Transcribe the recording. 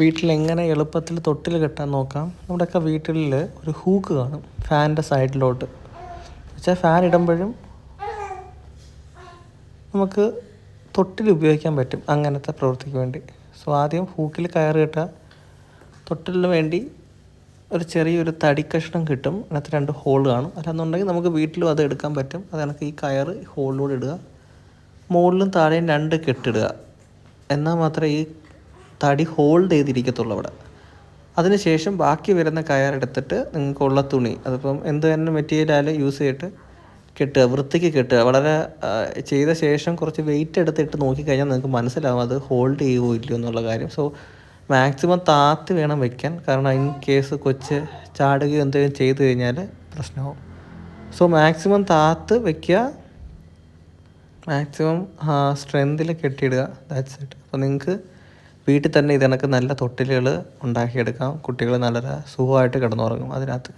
വീട്ടിലെങ്ങനെ എളുപ്പത്തിൽ തൊട്ടിൽ കെട്ടാൻ നോക്കാം. നമ്മുടെയൊക്കെ വീട്ടിൽ ഒരു ഹൂക്ക് കാണും ഫാനിൻ്റെ സൈഡിലോട്ട്. വെച്ചാൽ ഫാൻ ഇടുമ്പോഴും നമുക്ക് തൊട്ടിൽ ഉപയോഗിക്കാൻ പറ്റും അങ്ങനത്തെ പ്രവൃത്തിക്ക് വേണ്ടി. സോ ആദ്യം ഹൂക്കിൽ കയറ് കെട്ടുക. തൊട്ടിലിന് വേണ്ടി ഒരു ചെറിയൊരു തടി കഷ്ണം കിട്ടും, അതിനകത്ത് 2 ഹോൾ കാണും. അല്ലാന്നുണ്ടെങ്കിൽ നമുക്ക് വീട്ടിലും അത് എടുക്കാൻ പറ്റും. അത് കണക്ക് ഈ കയറ് ഹോളിലൂടെ ഇടുക, മുകളിലും താഴെയും 2 കെട്ടിടുക. എന്നാൽ മാത്രമേ ഈ തടി ഹോൾഡ് ചെയ്തിരിക്കത്തുള്ളൂ അവിടെ. അതിനുശേഷം ബാക്കി വരുന്ന കയറെടുത്തിട്ട് നിങ്ങൾക്കുള്ള തുണി, അതിപ്പം എന്ത് തന്നെ മെറ്റീരിയലായാലും യൂസ് ചെയ്തിട്ട് കെട്ടുക, വൃത്തിക്ക് കെട്ടുക. വളരെ ചെയ്ത ശേഷം കുറച്ച് വെയിറ്റ് എടുത്തിട്ട് നോക്കിക്കഴിഞ്ഞാൽ നിങ്ങൾക്ക് മനസ്സിലാവും അത് ഹോൾഡ് ചെയ്യുമോ ഇല്ലയോ എന്നുള്ള കാര്യം. സോ മാക്സിമം താത്തി വേണം വയ്ക്കാൻ, കാരണം ഇൻ കേസ് കൊച്ച് ചാടുകയോ എന്തെങ്കിലും ചെയ്ത് കഴിഞ്ഞാൽ പ്രശ്നമാവും. സോ മാക്സിമം താത്ത് വയ്ക്കുക, മാക്സിമം സ്ട്രെങ്തിൽ കെട്ടിയിടുക. That's it. അപ്പോൾ നിങ്ങൾക്ക് വീട്ടിൽ തന്നെ ഇത് കണക്ക് നല്ല തൊട്ടിലുകൾ ഉണ്ടാക്കിയെടുക്കാം. കുട്ടികൾ നല്ല സുഖമായിട്ട് കിടന്നുറങ്ങും അതിനകത്ത്.